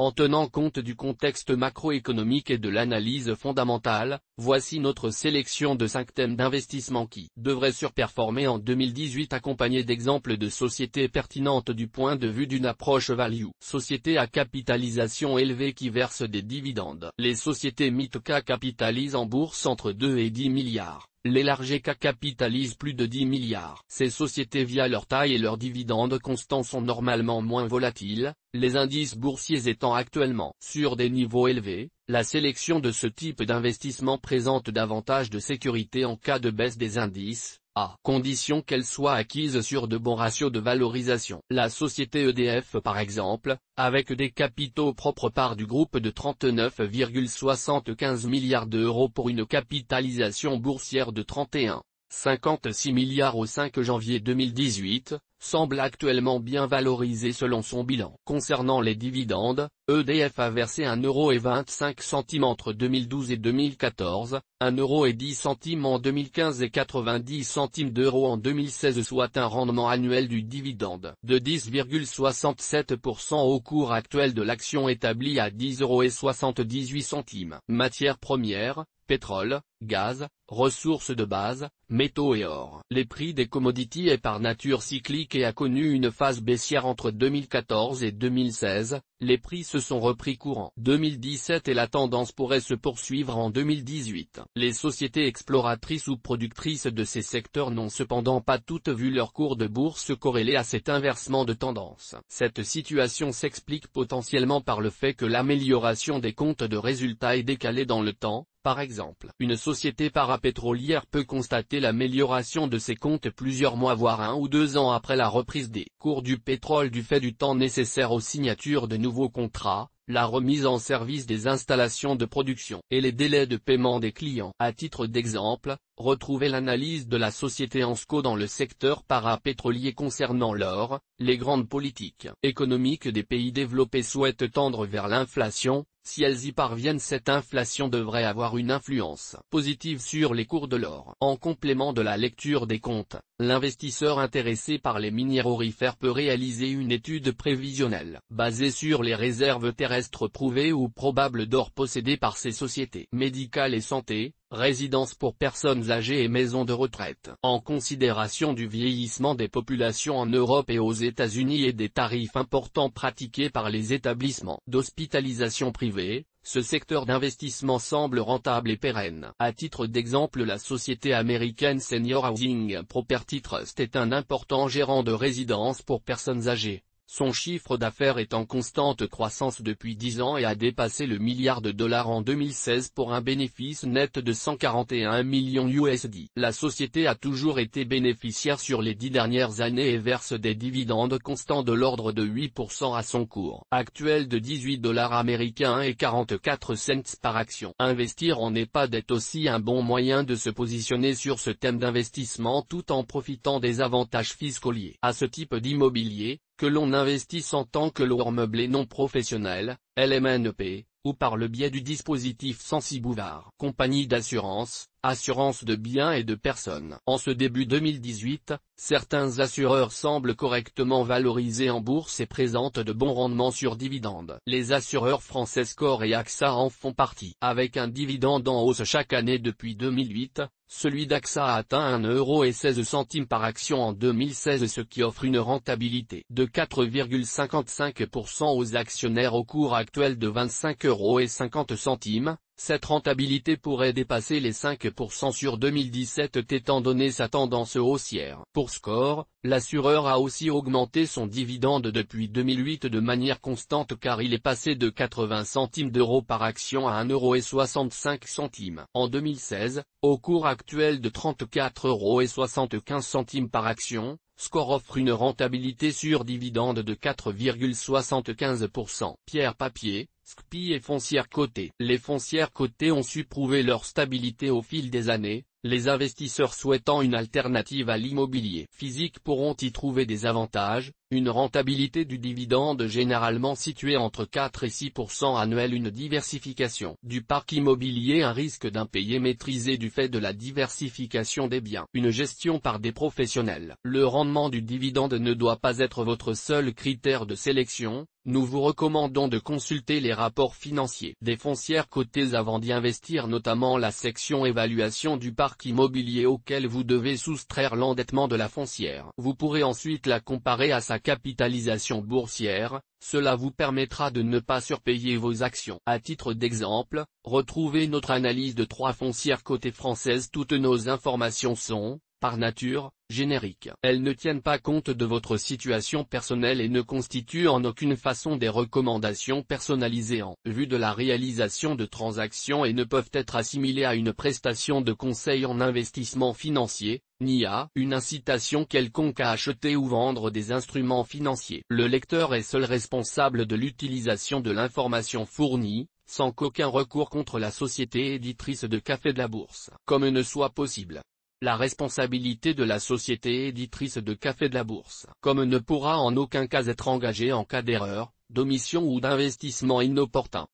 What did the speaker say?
En tenant compte du contexte macroéconomique et de l'analyse fondamentale, voici notre sélection de 5 thèmes d'investissement qui devraient surperformer en 2018 accompagnés d'exemples de sociétés pertinentes du point de vue d'une approche value. Sociétés à capitalisation élevée qui versent des dividendes. Les sociétés mid-cap capitalisent en bourse entre 2 et 10 milliards. Les large cap capitalisent plus de 10 milliards. Ces sociétés via leur taille et leurs dividendes constants sont normalement moins volatiles, les indices boursiers étant actuellement sur des niveaux élevés. La sélection de ce type d'investissement présente davantage de sécurité en cas de baisse des indices, à condition qu'elle soit acquise sur de bons ratios de valorisation. La société EDF par exemple, avec des capitaux propres part du groupe de 39,75 milliards d'euros pour une capitalisation boursière de 31,56 milliards au 5 janvier 2018, semble actuellement bien valorisée selon son bilan. Concernant les dividendes, EDF a versé 1,25 € entre 2012 et 2014, 1,10 € en 2015 et 90 centimes d'euros en 2016 soit un rendement annuel du dividende de 10,67% au cours actuel de l'action établi à 10,78 €. Matières premières, pétrole, gaz, ressources de base, métaux et or. Les prix des commodities est par nature cyclique et a connu une phase baissière entre 2014 et 2016, les prix se sont repris courant 2017 et la tendance pourrait se poursuivre en 2018. Les sociétés exploratrices ou productrices de ces secteurs n'ont cependant pas toutes vu leur cours de bourse corrélé à cet inversement de tendance. Cette situation s'explique potentiellement par le fait que l'amélioration des comptes de résultats est décalée dans le temps. Par exemple, une société parapétrolière peut constater l'amélioration de ses comptes plusieurs mois voire 1 ou 2 ans après la reprise des cours du pétrole du fait du temps nécessaire aux signatures de nouveaux contrats, la remise en service des installations de production et les délais de paiement des clients. À titre d'exemple, retrouvez l'analyse de la société Ansco dans le secteur parapétrolier concernant l'or. Les grandes politiques économiques des pays développés souhaitent tendre vers l'inflation. Si elles y parviennent, cette inflation devrait avoir une influence positive sur les cours de l'or. En complément de la lecture des comptes, l'investisseur intéressé par les minérorifères peut réaliser une étude prévisionnelle basée sur les réserves terrestres prouvées ou probables d'or possédées par ces sociétés. Médicales et santé, résidences pour personnes âgées et maisons de retraite. En considération du vieillissement des populations en Europe et aux États-Unis et des tarifs importants pratiqués par les établissements d'hospitalisation privés, ce secteur d'investissement semble rentable et pérenne. À titre d'exemple, la société américaine Senior Housing Property Trust est un important gérant de résidences pour personnes âgées. Son chiffre d'affaires est en constante croissance depuis 10 ans et a dépassé le milliard de dollars en 2016 pour un bénéfice net de 141 millions USD. La société a toujours été bénéficiaire sur les 10 dernières années et verse des dividendes constants de l'ordre de 8% à son cours actuel de 18 dollars américains et 44 cents par action. Investir en EHPAD est aussi un bon moyen de se positionner sur ce thème d'investissement tout en profitant des avantages fiscaux liés à ce type d'immobilier, que l'on investisse en tant que loueur meublé non professionnel, LMNP, ou par le biais du dispositif Censi Bouvard. Compagnie d'assurance, assurance de biens et de personnes. En ce début 2018, certains assureurs semblent correctement valorisés en bourse et présentent de bons rendements sur dividendes. Les assureurs français Score et AXA en font partie. Avec un dividende en hausse chaque année depuis 2008, celui d'AXA a atteint 1,16 € par action en 2016, ce qui offre une rentabilité de 4,55% aux actionnaires au cours actuel de 25,50 €. Cette rentabilité pourrait dépasser les 5% sur 2017 étant donné sa tendance haussière. Pour Score, l'assureur a aussi augmenté son dividende depuis 2008 de manière constante car il est passé de 80 centimes d'euros par action à 1,65 € en 2016, au cours actuel de 34,75 € par action. Score offre une rentabilité sur dividende de 4,75%. Pierre Papier, SCPI et foncières cotées. Les foncières cotées ont su prouver leur stabilité au fil des années. Les investisseurs souhaitant une alternative à l'immobilier physique pourront y trouver des avantages, une rentabilité du dividende généralement située entre 4 et 6% annuel, une diversification du parc immobilier, un risque d'impayé maîtrisé du fait de la diversification des biens, une gestion par des professionnels. Le rendement du dividende ne doit pas être votre seul critère de sélection, Nous vous recommandons de consulter les rapports financiers des foncières cotées avant d'y investir, notamment la section évaluation du parc immobilier auquel vous devez soustraire l'endettement de la foncière. Vous pourrez ensuite la comparer à sa capitalisation boursière, cela vous permettra de ne pas surpayer vos actions. À titre d'exemple, retrouvez notre analyse de 3 foncières cotées françaises. Toutes nos informations sont, par nature, génériques. Elles ne tiennent pas compte de votre situation personnelle et ne constituent en aucune façon des recommandations personnalisées en vue de la réalisation de transactions et ne peuvent être assimilées à une prestation de conseil en investissement financier, ni à une incitation quelconque à acheter ou vendre des instruments financiers. Le lecteur est seul responsable de l'utilisation de l'information fournie, sans qu'aucun recours contre la société éditrice de Café de la Bourse, comme ne soit possible. La responsabilité de la société éditrice de Café de la Bourse, comme ne pourra en aucun cas être engagée en cas d'erreur, d'omission ou d'investissement inopportun.